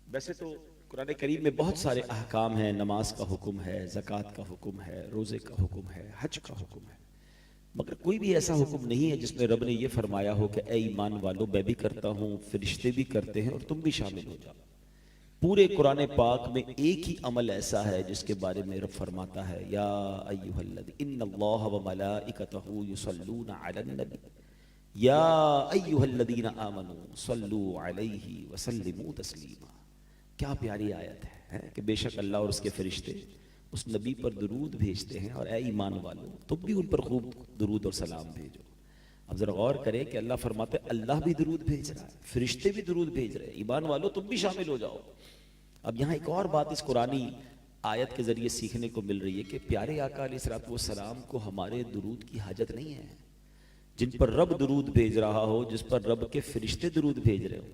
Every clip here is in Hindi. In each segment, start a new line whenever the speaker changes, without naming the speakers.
वैसे तो कुरान करीम में बहुत सारे अहकाम हैं। नमाज का हुक्म है, ज़कात का हुक्म है, रोज़े का हुक्म है, हज का हुक्म है, मगर कोई भी ऐसा हुक्म नहीं है जिसमें रब ने यह फरमाया हो कि ए ईमान वालों, मैं भी करता हूँ, फरिश्ते भी करते हैं और तुम भी शामिल हो जाओ। पूरे कुरान पाक में एक ही अमल ऐसा है जिसके बारे में रब फरमाता है, या अय्युहल्लज़ी इन्नल्लाह व मलाइकतहू युसल्लूना अलन नबी या अय्युहल्लज़ीना आमनू सल्लू अलैहि व सल्लिमू तस्लीमा। क्या प्यारी आयत है कि बेशक अल्लाह और उसके फरिश्ते उस नबी पर दुरूद भेजते हैं और ए ईमान वालों, तुम भी उन पर खूब दुरूद और सलाम भेजो। अब जरा गौर करें कि अल्लाह फरमाते अल्लाह भी दुरूद भेज रहा है, फरिश्ते भी दुरूद भेज रहे हैं, ईमान वालों तुम भी शामिल हो जाओ। अब यहाँ एक और बात इस कुरानी आयत के जरिए सीखने को मिल रही है कि प्यारे आका अलैहिस्सलातु वस्सलाम को हमारे दुरूद की हाजत नहीं है। जिन पर रब दुरूद भेज रहा हो, जिस पर रब के फरिश्ते दुरूद भेज रहे हो,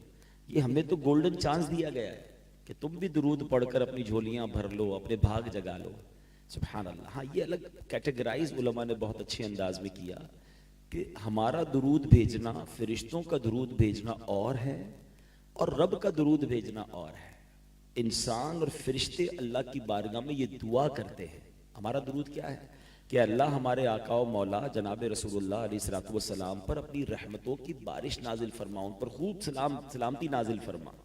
ये हमें तो गोल्डन चांस दिया गया है कि तुम भी दुरूद पढ़कर अपनी झोलियां भर लो, अपने भाग जगा लो। सुभान अल्लाह। हाँ, ये अलग कैटेगराइज उलमा ने बहुत अच्छे अंदाज में किया कि हमारा दुरूद भेजना, फरिश्तों का दुरूद भेजना और है और रब का दुरूद भेजना और है। इंसान और फरिश्ते अल्लाह की बारगाह में ये दुआ करते हैं। हमारा दुरूद क्या है कि अल्लाह हमारे आका व मौला जनाब रसूलुल्लाह अलैहिस्सलातु वस्सलाम पर अपनी रहमतों की बारिश नाजिल फरमा, उन पर खूब सलामती नाजिल फरमा।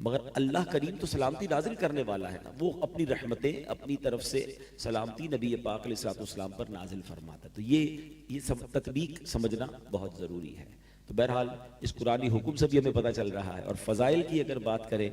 मगर अल्लाह करीम तो सलामती नाजिल करने वाला है ना, वो अपनी रहमतें अपनी तरफ से सलामती नबी पाक अलैहिस्सलातु वस्सलाम पर नाजिल फरमाता है। तो ये सब तत्बीक समझना बहुत ज़रूरी है। तो बहरहाल इस कुरानी हुक्म से भी हमें पता चल रहा है। और फ़ज़ाइल की अगर बात करें,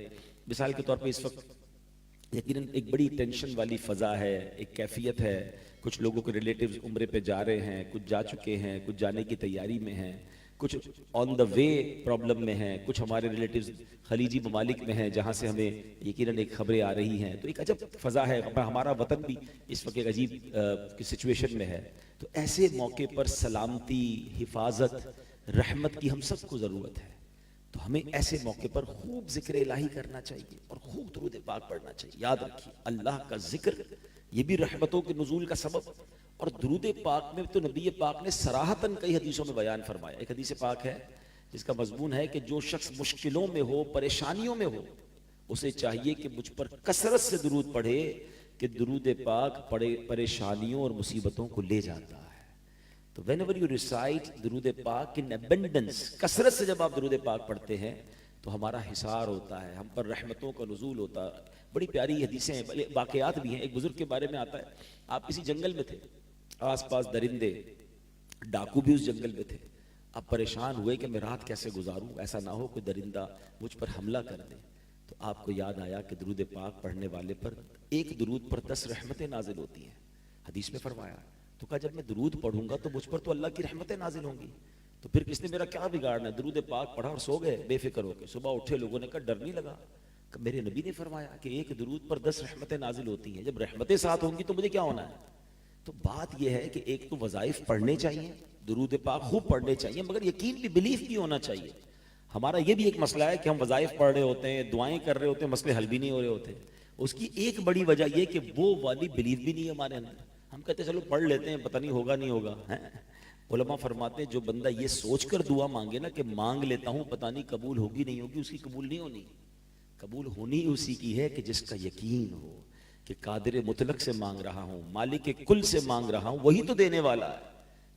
मिसाल के तौर पर इस वक्त यकीनन एक बड़ी टेंशन वाली फ़ज़ा है, एक कैफियत है। कुछ लोगों के रिलेटिव्स उम्रे पे जा रहे हैं, कुछ जा चुके हैं, कुछ जाने की तैयारी में हैं, कुछ ऑन द वे प्रॉब्लम में हैं, कुछ हमारे रिलेटिव्स खलीजी ममालिक में हैं जहाँ से हमें यकीनन एक खबरें आ रही हैं। तो एक अजब फ़ज़ा है। हमारा वतन भी इस वक्त एक अजीब सिचुएशन में है। तो ऐसे मौके पर सलामती, हिफाजत, रहमत की हम सबको ज़रूरत है। तो हमें ऐसे मौके पर खूब जिक्र इलाही करना चाहिए और खूब दुरूद पाक पढ़ना चाहिए। याद रखिए, अल्लाह का जिक्र ये भी रहमतों के नुज़ूल का सबब। और दुरूद पाक में तो नबी पाक ने सराहतन कई हदीसों में बयान फरमाया। एक हदीस पाक है जिसका मजमून है कि जो शख्स मुश्किलों में हो, परेशानियों में हो, उसे चाहिए कि मुझ पर कसरत से दुरूद पढ़े कि दुरूद पाक परेशानियों और मुसीबतों को ले जाता है। तो whenever you recite दुरूद पाक in abundance, कसरत से जब आप दुरूद पाक पढ़ते हैं तो हमारा हिसार होता है, हम पर रहमतों का नुज़ूल होता है। बड़ी प्यारी हदीसें हैं, वाक़यात भी हैं। एक बुजुर्ग के बारे में आता है, आप किसी जंगल में थे, आसपास दरिंदे, डाकू भी उस जंगल में थे। आप परेशान हुए कि मैं रात कैसे गुजारूं, ऐसा ना हो कोई दरिंदा मुझ पर हमला कर दे। तो आपको याद आया कि दुरूद पाक पढ़ने वाले पर एक दुरूद पर 10 रहमतें नाजिल होती हैं। हदीस में फरमाया। तो कहा, जब मैं दुरूद पढ़ूंगा तो मुझ पर तो अल्लाह की रहमतें नाजिल होंगी, तो फिर किसने मेरा क्या बिगाड़ना है। दुरूद पाक पढ़ा और सो गए बेफिक्र होकर। सुबह उठे, लोगों ने कहा डर नहीं लगा? मेरे नबी ने फरमाया कि एक दुरूद पर 10 रहमतें नाजिल होती हैं। जब रहमतें साथ होंगी तो मुझे क्या होना है। तो बात यह है कि एक तो वज़ाइफ पढ़ने चाहिए, दुरूद पाक खूब पढ़ने चाहिए, मगर यकीन भी, बिलीफ भी होना चाहिए। हमारा ये भी एक मसला है कि हम वज़ाइफ पढ़ रहे होते हैं, दुआएं कर रहे होते हैं, मसले हल भी नहीं हो रहे होते। उसकी एक बड़ी वजह यह कि वो वाली बिलीफ भी नहीं है हमारे अंदर। हम कहते हैं चलो पढ़ लेते हैं, पता नहीं होगा नहीं होगा है। उलमा फरमाते हैं जो बंदा ये सोचकर दुआ मांगे ना कि मांग लेता हूं, पता नहीं कबूल होगी नहीं होगी, उसकी कबूल नहीं होनी। कबूल होनी उसी की है कि जिसका यकीन हो कि कादिर मुतलक से मांग रहा हूं, मालिक कुल से मांग रहा हूं, वही तो देने वाला है।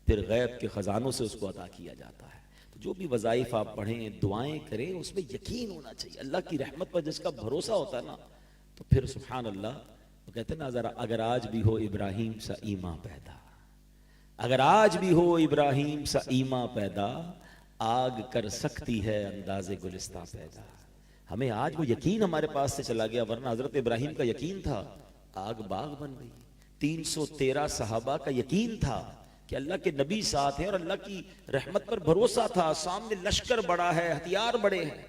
फिर गैब के खजानों से उसको अता किया जाता है। तो जो भी वज़ाइफ आप पढ़ें, दुआएं करें, उसमें यकीन होना चाहिए। अल्लाह की रहमत पर जिसका भरोसा होता है ना, तो फिर सुभान अल्लाह। वो कहते हैं ना, जरा अगर आज भी हो इब्राहिम सा ईमा पैदा, अगर आज भी हो इब्राहिम सा ईमा पैदा, आग कर सकती है अंदाज़े गुलिस्तां पैदा। हमें आज वो यकीन हमारे पास से चला गया, वरना हजरत इब्राहिम का यकीन था, आग बाग बन गई। 313 सहाबा का यकीन था कि अल्लाह के नबी साथ हैं और अल्लाह की रहमत पर भरोसा था। सामने लश्कर बड़ा है, हथियार बड़े हैं,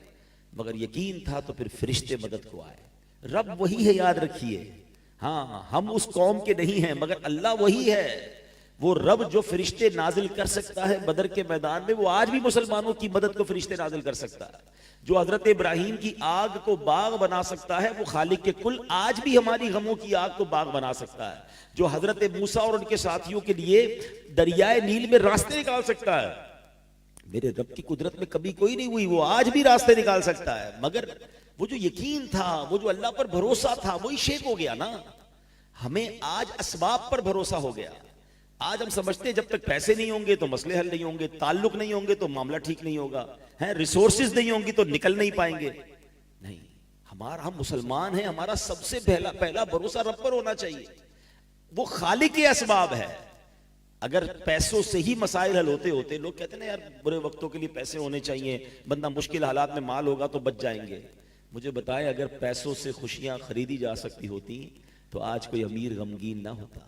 मगर यकीन था। तो फिर फरिश्ते मदद को आए। रब वही है, याद रखिए। हाँ, हम उस कौम के नहीं हैं, मगर अल्लाह वही है। वो रब जो फरिश्ते नाजिल कर सकता है बदर के मैदान में, वो आज भी मुसलमानों की मदद को फरिश्ते नाजिल कर सकता है। जो हजरत इब्राहिम की आग को बाग बना सकता है, वो खालिक के कुल आज भी हमारी गमों की आग को बाग बना सकता है। जो हजरत मूसा और उनके साथियों के लिए दरियाए नील में रास्ते निकाल सकता है, मेरे रब की कुदरत में कभी कोई नहीं हुई, वो आज भी रास्ते निकाल सकता है। मगर वो जो यकीन था, वो जो अल्लाह पर भरोसा था, वही शेक हो गया ना। हमें आज असबाब पर भरोसा हो गया। आज हम समझते हैं जब तक पैसे नहीं होंगे तो मसले हल नहीं होंगे, ताल्लुक नहीं होंगे तो मामला ठीक नहीं होगा, है रिसोर्सेज नहीं होंगी तो निकल नहीं पाएंगे। नहीं, हम मुसलमान हैं, हमारा सबसे पहला पहला भरोसा रब पर होना चाहिए। वो खालिक के असबाब है। अगर पैसों से ही मसाइल हल होते होते, लोग कहते हैं ना यार बुरे वक्तों के लिए पैसे होने चाहिए, बंदा मुश्किल हालात में माल होगा तो बच जाएंगे। मुझे बताएं, अगर पैसों से खुशियां खरीदी जा सकती होती तो आज कोई अमीर गमगीन ना होता।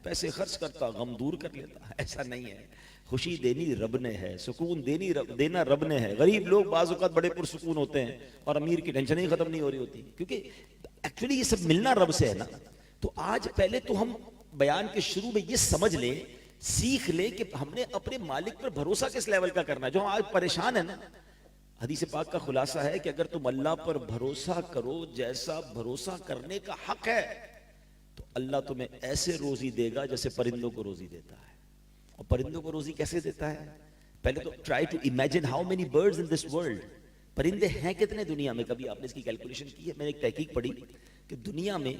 पैसे खर्च करता, गम दूर कर लेता। ऐसा नहीं है। खुशी देनी रब ने है, सुकून देना रब ने है। गरीब लोग बाज़ औक़ात बड़े पुरसुकून होते हैं और अमीर की टेंशन ही खत्म नहीं हो रही होती, क्योंकि एक्चुअली ये सब मिलना रब से है ना। तो आज पहले तो हम बयान के शुरू में ये समझ ले, सीख ले कि हमने अपने मालिक पर भरोसा किस लेवल का करना है। जो हम आज परेशान है ना, हदीस पाक का खुलासा है कि अगर तुम अल्लाह पर भरोसा करो जैसा भरोसा करने का हक है, तो अल्लाह तुम्हें ऐसे रोजी देगा जैसे परिंदों को रोजी देता है। और परिंदों को रोजी कैसे देता है? पहले तो try to imagine how many birds in this world. परिंदे हैं कितने दुनिया में? कभी आपने इसकी कैलकुलेशन की है? मैंने एक तहकीक पढ़ी कि दुनिया में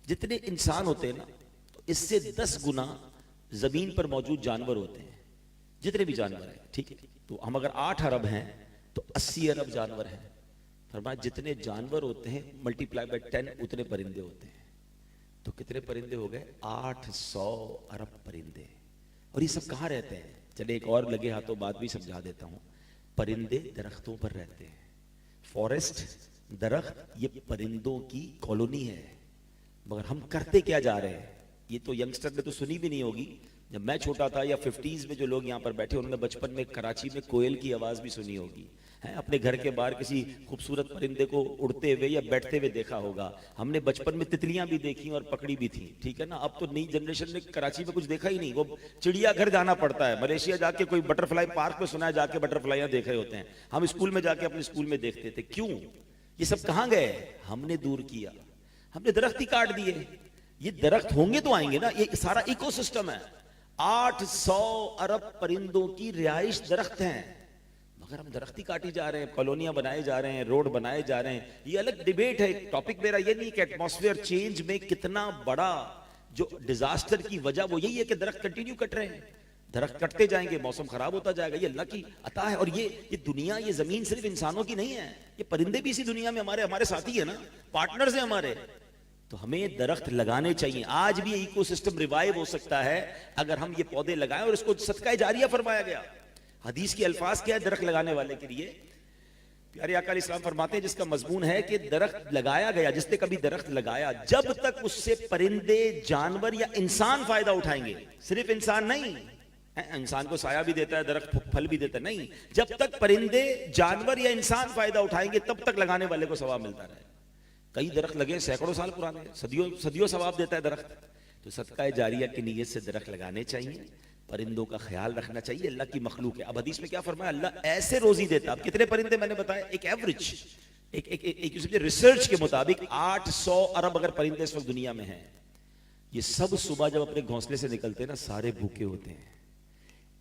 जितने इंसान होते हैं ना, तो इससे 10 गुना जमीन पर मौजूद जानवर होते हैं। जितने भी जानवर हैं, ठीक है, तो हम अगर 8 अरब हैं तो 80 अरब जानवर हैं। फरमाया जितने जानवर होते हैं मल्टीप्लाई बाय 10 उतने परिंदे होते हैं। तो कितने परिंदे हो गए? 800 अरब परिंदे। और ये सब कहाँ रहते हैं? चले एक और लगे हाथों बात भी समझा देता हूं। परिंदे दरख्तों पर रहते हैं। फॉरेस्ट, दरख्त, ये परिंदों की कॉलोनी है। मगर हम करते क्या जा रहे हैं? ये तो यंगस्टर ने तो सुनी भी नहीं होगी। जब मैं छोटा था या 50s में जो लोग यहाँ पर बैठे, उन्होंने बचपन में कराची में कोयल की आवाज भी सुनी होगी, है अपने घर के बाहर किसी खूबसूरत परिंदे को उड़ते हुए या बैठते हुए देखा होगा। हमने बचपन में तितलियां भी देखी और पकड़ी भी थी, ठीक है ना। अब तो नई जनरेशन ने कराची में कुछ देखा ही नहीं। वो चिड़ियाघर जाना पड़ता है, मलेशिया जाके कोई बटरफ्लाई पार्क में सुना है जाके बटरफ्लाइयां देख रहे होते हैं। हम स्कूल में जाके अपने स्कूल में देखते थे। क्यों? ये सब कहाँ गए? हमने दूर किया, हमने दरख्त ही काट दिए। ये दरख्त होंगे तो आएंगे ना, ये सारा इकोसिस्टम है। 800 अरब परिंदों की रिहाइश दरख्त हैं, मगर हम दरख्त ही काटी जा रहे हैं, कॉलोनियां बनाए जा रहे हैं, रोड बनाए जा रहे हैं। ये अलग डिबेट है। टॉपिक मेरा ये नहीं कि एटमॉस्फेयर चेंज में कितना बड़ा जो डिजास्टर की वजह वो यही है कि दरख्त कंटिन्यू कट रहे हैं। दरख्त कटते जाएंगे, मौसम खराब होता जाएगा। ये अल्लाह की अता है। और ये दुनिया, ये जमीन सिर्फ इंसानों की नहीं है, ये परिंदे भी इसी दुनिया में हमारे साथी है ना, पार्टनर्स हैं हमारे। तो हमें दरख्त लगाने चाहिए। आज भी इकोसिस्टम रिवाइव हो सकता है अगर हम ये पौधे लगाएं, और इसको सदका जारिया फरमाया गया। हदीस के अल्फाज क्या है दरख्त लगाने वाले के लिए? प्यारे आका अलैहिस्सलाम फरमाते हैं, जिसका मजमून है कि दरख्त लगाया गया, जिसने कभी दरख्त लगाया, जब तक उससे परिंदे, जानवर या इंसान फायदा उठाएंगे, सिर्फ इंसान नहीं, इंसान को साया भी देता है दरख्त, फल भी देता है, नहीं, जब तक परिंदे, जानवर या इंसान फायदा उठाएंगे तब तक लगाने वाले को सवाब मिलता रहे। कई दरख्त लगे सैकड़ों साल पुराने, सदियों सवाब देता है दरख्त। तो सदका जारिया की नीयत से दरख्त लगाने चाहिए, परिंदों का ख्याल रखना चाहिए। अल्लाह की मखलूक है। अब हदीस में क्या फरमाया? अल्लाह ऐसे रोजी देता। अब कितने परिंदे मैंने बताया? एक एवरेज, एक रिसर्च के मुताबिक 800 अरब अगर परिंदे इस वक्त दुनिया में हैं। ये सब सुबह जब अपने घोंसले से निकलते हैं ना, सारे भूखे होते हैं।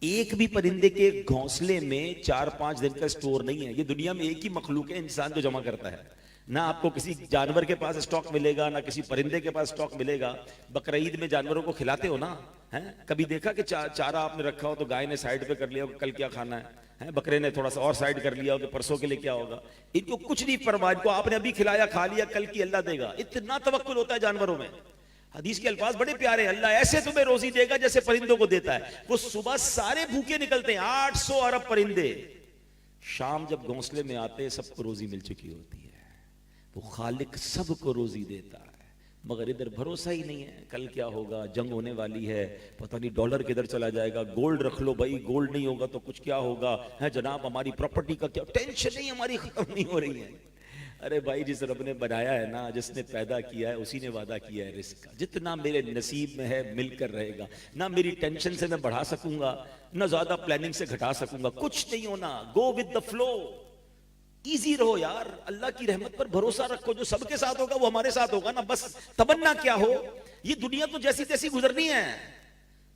एक भी परिंदे के घोंसले में 4-5 दिन का स्टोर नहीं है। ये दुनिया में एक ही मखलूक है इंसान जो जमा करता है। ना आपको किसी जानवर के पास स्टॉक मिलेगा, ना किसी परिंदे के पास स्टॉक मिलेगा। बकरीद में जानवरों को खिलाते हो ना, है? कभी देखा कि चारा आपने रखा हो तो गाय ने साइड पे कर लिया हो कल क्या खाना है, बकरे ने थोड़ा सा और साइड कर लिया हो कि परसों के लिए क्या होगा। इनको कुछ नहीं परवाह, इनको आपने अभी खिलाया, खा लिया, कल की अल्लाह देगा। इतना तवक्कुल होता है जानवरों में। हदीस के अल्फाज बड़े प्यारे। अल्लाह ऐसे तुम्हें रोजी देगा जैसे परिंदों को देता है। वो सुबह सारे भूखे निकलते हैं, 800 अरब परिंदे। शाम जब घोंसले में आते सबको रोजी मिल चुकी होती है। वो खालिक सबको रोजी देता है, मगर इधर भरोसा ही नहीं है। कल क्या होगा, जंग होने वाली है, पता नहीं डॉलर किधर चला जाएगा। गोल्ड रख लो भाई, गोल्ड नहीं होगा तो कुछ क्या होगा, है जनाब, हमारी प्रॉपर्टी का क्या टेंशन नहीं, हमारी खत्म नहीं हो रही है। अरे भाई, जिस रब ने बनाया है ना, जिसने पैदा किया है, उसी ने वादा किया है रिस्क का। जितना मेरे नसीब में है मिलकर रहेगा। ना मेरी टेंशन से मैं बढ़ा सकूंगा, ना ज्यादा प्लानिंग से घटा सकूंगा, कुछ नहीं होना। Go with the flow, easy रहो यार। अल्लाह की रहमत पर भरोसा रखो, जो सबके साथ होगा वो हमारे साथ होगा ना। बस तमन्ना क्या हो, ये दुनिया तो जैसी तैसी गुजरनी है।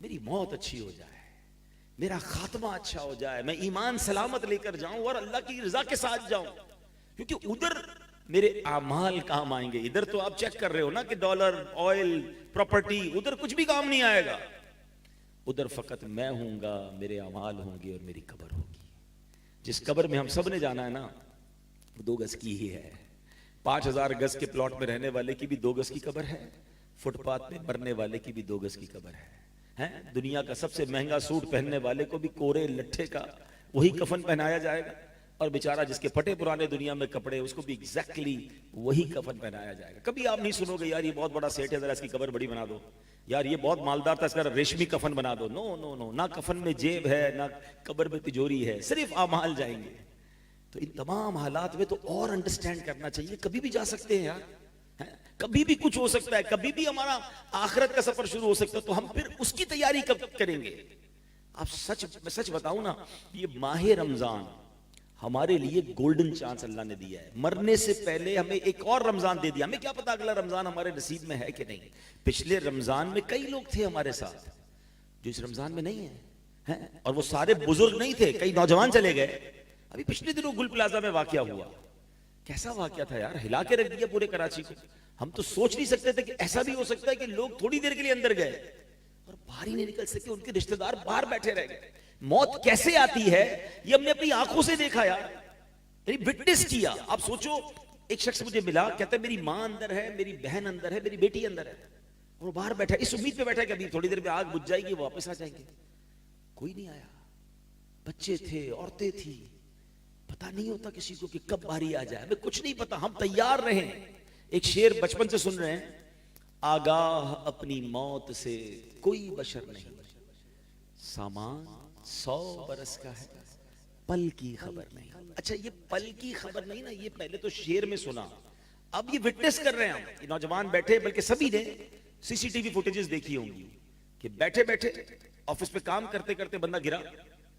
मेरी मौत अच्छी हो जाए, मेरा खात्मा अच्छा हो जाए, मैं ईमान सलामत लेकर जाऊं और अल्लाह की रजा के साथ जाऊं। क्योंकि उधर मेरे आमाल काम आएंगे। इधर तो आप चेक कर रहे हो ना कि डॉलर, ऑयल, प्रॉपर्टी, उधर कुछ भी काम नहीं आएगा। उधर फकत मैं हूंगा, मेरे आमाल होंगे और मेरी कब्र होगी। जिस कब्र में हम सब ने जाना है ना, वो 2 गज की ही है। 5000 गज के प्लॉट में रहने वाले की भी 2 गज की कब्र है, फुटपाथ में मरने वाले की भी 2 गज की कब्र है। दुनिया का सबसे महंगा सूट पहनने वाले को भी कोरे लट्ठे का वही कफन पहनाया जाएगा, और बेचारा जिसके फटे पुराने दुनिया में कपड़े, उसको भी एग्जैक्टली वही कफन पहनाया जाएगा। कभी आप नहीं सुनोगे यार ये बहुत बड़ा सेठ है, जरा इसकी कब्र बड़ी बना दो, यार ये बहुत मालदार था, इसका रेशमी कफन बना दो। नो नो नो, ना कफन में जेब है, ना कब्र में तिजोरी है, सिर्फ आमाल जाएंगे। तो इन तमाम हालात में तो और अंडरस्टैंड करना चाहिए, कभी भी जा सकते हैं यार, कभी भी कुछ हो सकता है, कभी भी हमारा आखिरत का सफर शुरू हो सकता है, तो हम फिर उसकी तैयारी कब करेंगे? आप मैं सच बताऊं ना, ये माह रमजान हमारे लिए गोल्डन चांस अल्लाह ने दिया है। मरने से पहले हमें एक और रमजान दे दिया। हमें क्या पता अगला रमजान हमारे नसीब में है कि नहीं। पिछले रमजान में कई लोग थे हमारे साथ जो इस रमजान में नहीं है, और वो सारे बुजुर्ग नहीं थे, कई नौजवान चले गए। अभी पिछले दिनों गुल प्लाजा में वाकया हुआ, कैसा वाकया था यार, हिला के रख दिया पूरे कराची को। हम तो सोच नहीं सकते थे कि ऐसा भी हो सकता है कि लोग थोड़ी देर के लिए अंदर गए और बाहर ही नहीं निकल सके, उनके रिश्तेदार बाहर बैठे रह गए। मौत कैसे आती है ये हमने अपनी आंखों से देखा यार, यानी विटनेस किया। आप सोचो, एक शख्स मुझे मिला, कहता है मेरी माँ अंदर है, मेरी बहन अंदर है, मेरी बेटी अंदर है, और वो बाहर बैठा, इस उम्मीद पे बैठा कि अभी थोड़ी देर में आग बुझ जाएगी, वापस आ जाएंगे। कोई नहीं आया, बच्चे थे, औरतें थी, पता नहीं होता किसी को कि कब बारी आ जाए, हमें कुछ नहीं पता, हम तैयार रहे। एक शेर बचपन से सुन रहे हैं, आगाह अपनी मौत से कोई बशर नहीं, सामान 100 बरस का है, पल की खबर नहीं। अच्छा, ये पल की खबर नहीं ना, ये पहले तो शेर में सुना, अब ये विटनेस कर रहे हैं हम। ये नौजवान बैठे, बल्कि सभी ने सीसीटीवी फुटेजेस देखी होंगी कि बैठे बैठे ऑफिस पे काम करते करते बंदा गिरा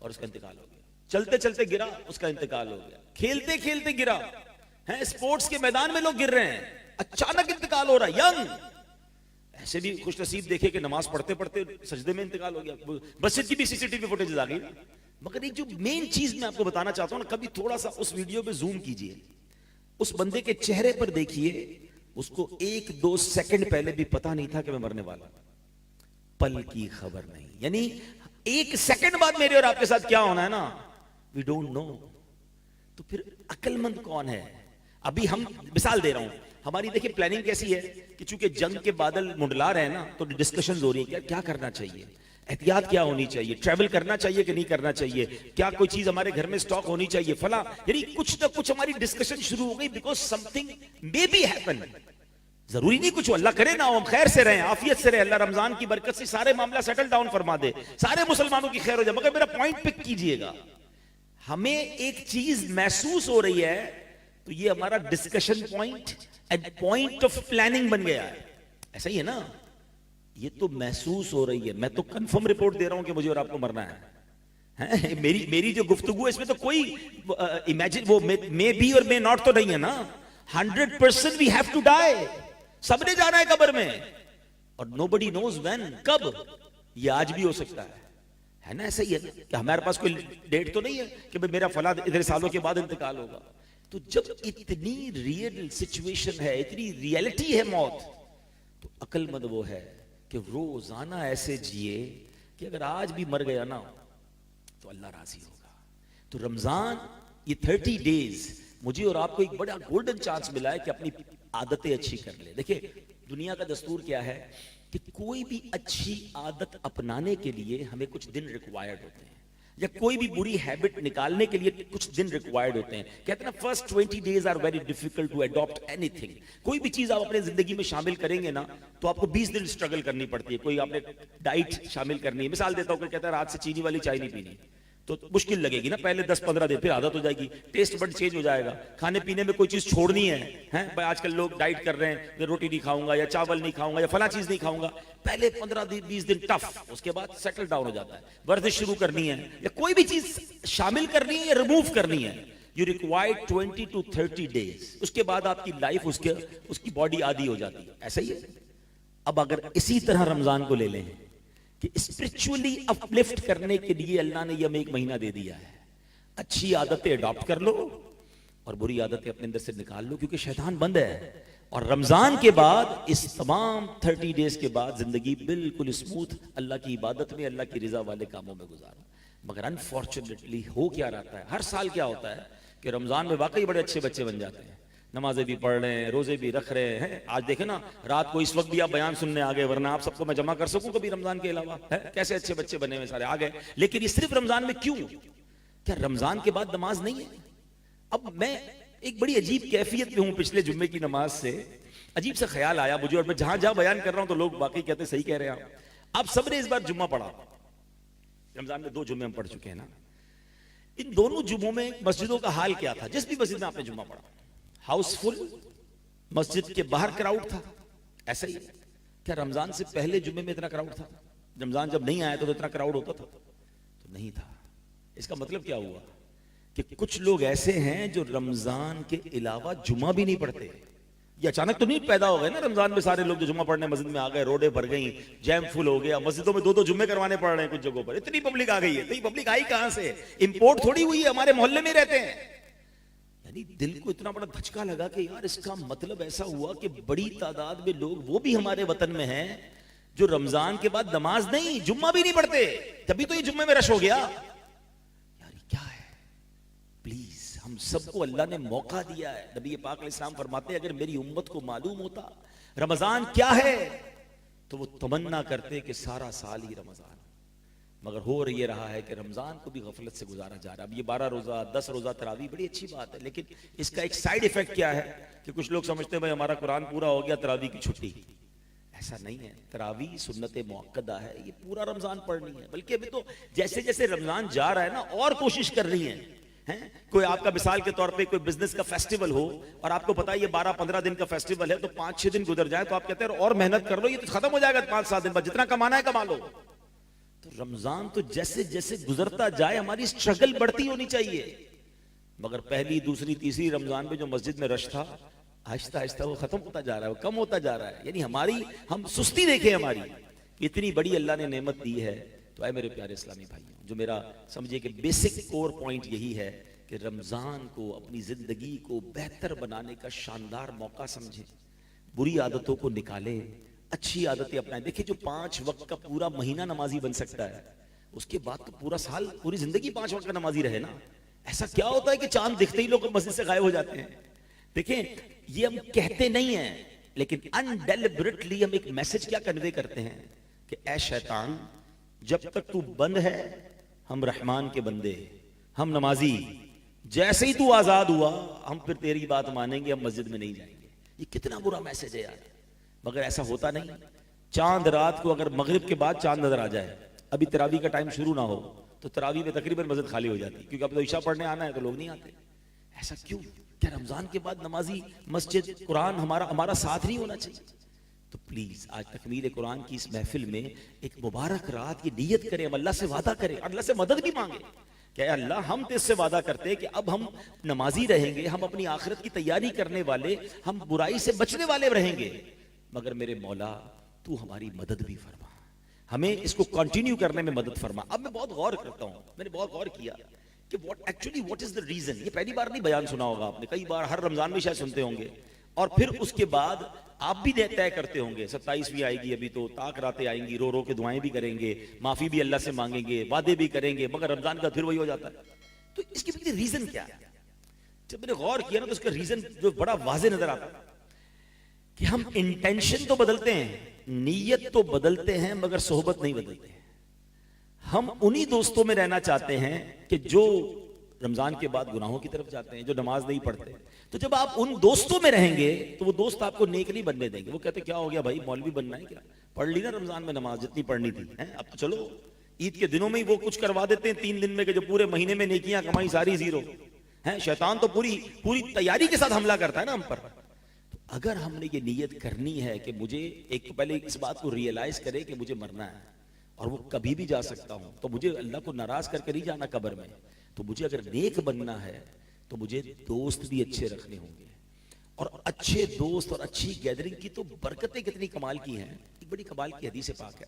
और उसका इंतकाल हो गया, चलते चलते गिरा, उसका इंतकाल हो गया, खेलते खेलते गिरा है, स्पोर्ट्स के मैदान में लोग गिर रहे हैं, अचानक इंतकाल हो रहा है। यंग ऐसे भी खुश नसीब देखे कि नमाज पढ़ते पढ़ते सजदे में इंतकाल हो गया। मस्जिद की भी सीसीटीवी फुटेज आ गई। मगर एक जो मेन चीज मैं आपको बताना चाहता हूं ना, कभी थोड़ा सा उस वीडियो पे जूम कीजिए, उस बंदे के चेहरे पर देखिए, उसको 1-2 सेकंड पहले भी पता नहीं था कि मैं मरने वाला, पल की खबर नहीं। यानी 1 सेकंड बाद मेरे और आपके साथ क्या होना है ना, वी डोंट नो। तो फिर अक्लमंद कौन है? अभी हम मिसाल दे रहा हूं, हमारी देखिए प्लानिंग कैसी है कि चूंकि जंग के बादल मुंडला रहे हैं ना, तो डिस्कशन हो रही है क्या करना चाहिए, एहतियात क्या होनी चाहिए, ट्रैवल करना चाहिए कि नहीं करना चाहिए, क्या कोई चीज हमारे घर में स्टॉक होनी चाहिए, फला, यानी कुछ ना कुछ हमारी डिस्कशन शुरू हो गई, because something may be happen. जरूरी नहीं कुछ, अल्लाह करे ना, हम खैर से रहें, आफियत से रहे, अल्लाह रमजान की बरकत से सारे मामला सेटल डाउन फरमा दे, सारे मुसलमानों की खैर हो जाए। मगर मेरा पॉइंट पिक कीजिएगा, हमें एक चीज महसूस हो रही है, तो ये हमारा discussion point and point of planning बन गया है। ऐसा ही है ना, ये तो महसूस हो रही है, मैं तो कंफर्म रिपोर्ट दे रहा हूं कि मुझे और आपको मरना है। मेरी जो गुफ्तगू है इसमें तो कोई इमेजिन, वो मे बी और मे नॉट तो नहीं है ना, 100% वी हैव टू डाई, सबने जाना है कब्र में, और नोबडी नोज व्हेन, कब, ये आज भी हो सकता है ना। ऐसा ही है कि हमारे पास कोई डेट तो नहीं है कि मेरा फला इतने सालों के बाद इंतकाल होगा। तो जब इतनी रियल सिचुएशन है, इतनी रियलिटी है मौत, तो अक्लमंद वो है कि रोजाना ऐसे जिए कि अगर आज भी मर गया ना तो अल्लाह राजी होगा। तो रमजान, ये 30 डेज मुझे और आपको एक बड़ा गोल्डन चांस मिला है कि अपनी आदतें अच्छी कर ले। देखिए, दुनिया का दस्तूर क्या है कि कोई भी अच्छी आदत अपनाने के लिए हमें कुछ दिन रिक्वायर्ड होते हैं, या कोई भी बुरी हैबिट निकालने के लिए कुछ दिन रिक्वायर्ड होते हैं। कहते हैं ना, first 20 days are very difficult to adopt anything. कोई भी चीज आप अपने जिंदगी में शामिल करेंगे ना, तो आपको 20 दिन स्ट्रगल करनी पड़ती है। कोई आपने डाइट शामिल करनी है, मिसाल देता हूं, कोई कहता है रात से चीनी वाली चाय नहीं पीनी, तो मुश्किल लगेगी ना पहले 10-15 दिन, फिर आदत हो जाएगी, टेस्ट बड चेंज हो जाएगा। खाने पीने में कोई चीज छोड़नी है भाई, आजकल लोग डाइट कर रहे हैं, मैं रोटी नहीं खाऊंगा या चावल नहीं खाऊंगा या फला चीज नहीं खाऊंगा, पहले 15-20 दिन टफ, उसके बाद सेटल डाउन हो जाता है। वर्जिश शुरू करनी है या कोई भी चीज शामिल करनी है या रिमूव करनी है, यू रिक्वायर्ड 20 to 30 डेज, उसके बाद आपकी लाइफ उसकी बॉडी आदी हो जाती है। ऐसा ही है। अब अगर इसी तरह रमजान को ले लें कि स्पिरिचुअली अपलिफ्ट करने के लिए अल्लाह ने ये हमें 1 महीना दे दिया है, अच्छी आदतें अडॉप्ट कर लो, और बुरी आदतें अपने अंदर से निकाल लो, क्योंकि शैतान बंद है। और रमजान के बाद, इस तमाम 30 डेज के बाद जिंदगी बिल्कुल स्मूथ अल्लाह की इबादत में, अल्लाह की रिजा वाले कामों में गुजारो। मगर अनफॉर्चुनेटली हो क्या रहता है, हर साल क्या होता है कि रमजान में वाकई बड़े अच्छे बच्चे बन जाते हैं, नमाजें भी पढ़ रहे हैं, रोजे भी रख रहे हैं। आज देखे ना, रात को इस वक्त भी आप बयान सुनने आ गए, वरना आप सबको मैं जमा कर सकूं कभी रमजान के अलावा है? कैसे अच्छे बच्चे बने हुए सारे आ गए। लेकिन ये सिर्फ रमजान में क्यों? क्या रमजान के बाद नमाज नहीं है? अब मैं एक बड़ी अजीब कैफियत में हूं पिछले जुम्मे की नमाज से, अजीब सा ख्याल आया मुझे, और मैं जहां जहां बयान कर रहा हूं तो लोग बाकी कहते सही कह रहे हैं आप सबने इस बार जुम्मा पढ़ा। रमजान में 2 जुम्मे हम पढ़ चुके हैं ना। इन दोनों जुम्मों में मस्जिदों का हाल क्या था? जिस भी मस्जिद में आपने जुम्मा पढ़ा, हाउसफुल, मस्जिद के बाहर क्राउड था, ऐसा ही। क्या रमजान से पहले जुम्मे में इतना क्राउड था? रमजान जब नहीं आया तो इतना क्राउड होता था? तो नहीं था। इसका मतलब क्या हुआ कि कुछ लोग ऐसे हैं जो रमजान के अलावा जुम्मा भी नहीं पढ़ते। ये अचानक तो नहीं पैदा हो गए ना रमजान में सारे लोग जो जुम्मा पढ़ने मस्जिद में आ गए, रोडे भर गई, जैम फुल हो गया, मस्जिदों में 2-2 जुम्मे करवाने पड़ रहे हैं कुछ जगहों पर। इतनी पब्लिक आ गई है। तो ये पब्लिक आई कहां से? इंपोर्ट थोड़ी हुई है, हमारे मोहल्ले में रहते हैं। यानी दिल को इतना बड़ा धचका लगा कि यार इसका मतलब ऐसा हुआ कि बड़ी तादाद में लोग वो भी हमारे वतन में हैं जो रमजान के बाद नमाज नहीं, जुम्मा भी नहीं पढ़ते। तभी तो ये जुम्मे में रश हो गया। यार क्या है? प्लीज, हम सबको अल्लाह ने मौका दिया है। नबी पाक अलैहिस्सलाम फरमाते हैं, अगर मेरी उम्मत को मालूम होता रमजान क्या है तो वो तमन्ना करते कि सारा साल ही रमजान। मगर हो ये रहा है कि रमजान को भी गफलत से गुजारा जा रहा है। अब ये 12 रोजा 10 रोजा तरावी बड़ी अच्छी बात है, लेकिन इसका एक साइड इफेक्ट क्या है कि कुछ लोग समझते हैं भाई हमारा कुरान पूरा हो गया, तरावी की छुट्टी। ऐसा नहीं है। तरावी सुन्नत मुअक्कदा है, ये पूरा रमजान पढ़नी है। बल्कि अभी तो जैसे जैसे रमजान जा रहा है ना, और कोशिश कर रही हैं। कोई आपका मिसाल के तौर पे कोई बिजनेस का फेस्टिवल हो और आपको पता है ये 12-15 दिन का फेस्टिवल है, तो 5-6 दिन गुजर जाए तो आप कहते हैं और मेहनत कर लो, ये तो खत्म हो जाएगा 5-7 दिन बाद, जितना कमाना है कमा लो। तो रमजान तो जैसे जैसे गुजरता जाए हमारी स्ट्रगल बढ़ती होनी चाहिए। मगर पहली, दूसरी, तीसरी रमजान में जो मस्जिद में रश था, आहिस्ता आहिस्ता वो खत्म होता जा रहा है, वो कम होता जा रहा है। यानी हम सुस्ती देखें हमारी, इतनी बड़ी अल्लाह ने नेमत दी है। तो ऐ मेरे प्यारे इस्लामी भाइयों, जो मेरा समझिए कि बेसिक कोर पॉइंट यही है कि रमजान को अपनी जिंदगी को बेहतर बनाने का शानदार मौका समझें। बुरी आदतों को निकालें, अच्छी आदतें अपनाएं। देखिए, जो 5 वक्त का पूरा महीना नमाजी बन सकता है, उसके बाद तो पूरा साल, पूरी जिंदगी 5 वक्त का नमाजी रहे ना। ऐसा क्या होता है कि चांद दिखते ही लोग मस्जिद से गायब हो जाते हैं? देखें, ये हम कहते नहीं हैं, लेकिन अनडेलिबरेटली हम एक मैसेज क्या कन्वे करते हैं कि ऐ शैतान, जब तक तू बंद है हम रहमान के बंदे, हम नमाजी, जैसे ही तू आजाद हुआ हम फिर तेरी बात मानेंगे, हम मस्जिद में नहीं जाएंगे। ये कितना बुरा मैसेज है यार। मगर ऐसा होता नहीं। चांद रात को अगर मगरिब के बाद चांद नजर आ जाए, अभी तरावी का टाइम शुरू ना हो, तो तरावी में तकरीबन मस्जिद खाली हो जाती, क्योंकि अब तो ईशा पढ़ने आना है तो लोग नहीं आते। ऐसा क्यों? क्या रमजान के बाद नमाजी, मस्जिद, कुरान हमारा साथ नहीं होना चाहिए? तो प्लीज आज तकमील कुरान की इस महफिल में एक मुबारक रात की नियत करें, हम अल्लाह से वादा करें, अल्लाह से मदद भी मांगे कि अल्लाह हम तेरे वादा करते हैं कि अब हम नमाजी रहेंगे, हम अपनी आखिरत की तैयारी करने वाले, हम बुराई से बचने वाले रहेंगे। मगर मेरे मौला, तू हमारी मदद भी फरमा, हमें इसको कंटिन्यू करने में मदद फरमा। अब मैं बहुत गौर करता हूं, मैंने बहुत गौर किया कि व्हाट इज द रीजन। ये पहली बार नहीं बयान सुना होगा आपने, कई बार हर रमजान में शायद सुनते होंगे, और फिर उसके बाद आप भी तय करते होंगे 27वीं आएगी, अभी तो ताक रातें आएंगी, रो रो के दुआएं भी करेंगे, माफी भी अल्लाह से मांगेंगे, वादे भी करेंगे, मगर रमजान का फिर वही हो जाता है। तो इसके पीछे रीजन क्या है? जब मैंने गौर किया ना, तो उसका रीजन जो बड़ा वाजे नजर आता है कि हम इंटेंशन तो बदलते हैं, नीयत तो बदलते हैं, मगर सोहबत नहीं बदलते हैं। हम उन्हीं दोस्तों में रहना चाहते हैं कि जो रमजान के बाद गुनाहों की तरफ जाते हैं, जो नमाज नहीं पढ़ते। तो जब आप उन दोस्तों में रहेंगे तो वो दोस्त आपको नेक नहीं बनने देंगे। वो कहते क्या हो गया भाई, मौलवी बनना है क्या? पढ़ ली ना रमजान में नमाज जितनी पढ़नी थी, अब तो चलो ईद के दिनों में ही वो कुछ करवा देते हैं 3 दिन में, कि जो पूरे महीने में नेकियां कमाई सारी जीरो है। शैतान तो पूरी तैयारी के साथ हमला करता है ना हम पर। तो अगर हमने ये नीयत करनी है कि मुझे एक तो पहले इस बात को रियलाइज करे कि मुझे मरना है और वो कभी भी जा सकता हूं, तो मुझे अल्लाह को नाराज करके नहीं जाना कब्र में। तो मुझे अगर नेक बनना है तो मुझे दोस्त भी अच्छे रखने होंगे, और अच्छे दोस्त और अच्छी गैदरिंग की तो बरकतें कितनी कमाल की हैं। एक बड़ी कमाल की हदीस पाक है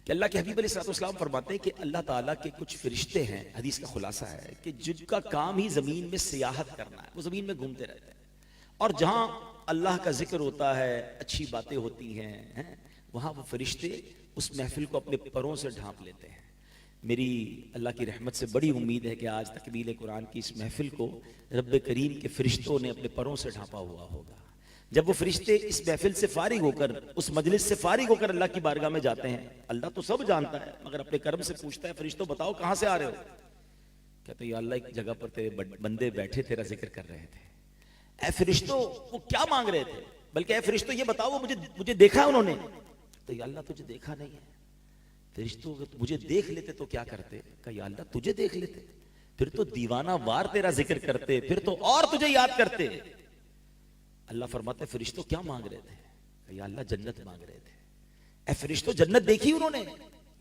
कि अल्लाह के हबीब अलैहिस्सलाम फरमाते हैं कि अल्लाह ताला के कुछ फरिश्ते हैं, हदीस का खुलासा है कि जिनका काम ही जमीन में सियाहत करना है, वो जमीन में घूमते रहते हैं और जहां अल्लाह का जिक्र होता है, अच्छी बातें होती हैं, वहां वो फरिश्ते उस महफिल को अपने परों से ढांप लेते हैं। मेरी अल्लाह की रहमत से बड़ी उम्मीद है कि आज तकमील कुरान की इस महफिल को रब्बे करीम के फरिश्तों ने अपने परों से ढांपा हुआ होगा। जब वो फरिश्ते इस महफिल से फारिग होकर, उस मजलिस से फारिग होकर अल्लाह की बारगाह में जाते हैं, अल्लाह तो सब जानता है मगर अपने कर्म से पूछता है, फरिश्तों बताओ कहां से आ रहे हो? कहते या अल्लाह एक जगह पर तेरे बंदे बैठे तेरा जिक्र कर रहे थे। ऐ फरिश्तों वो क्या मांग रहे थे? बल्कि ऐ फरिश्तों ये बताओ वो मुझे देखा है उन्होंने? तो या अल्लाह तुझे देखा नहीं है। फरिश्तों मुझे देख लेते तो क्या करते? कहा या अल्लाह तुझे देख लेते फिर तो दीवाना वार तेरा जिक्र करते, फिर तो और तुझे याद करते। अल्लाह फरमाते फरिश्तों क्या मांग रहे थे? या अल्लाह जन्नत मांग रहे थे। ऐ फरिश्तों जन्नत देखी उन्होंने?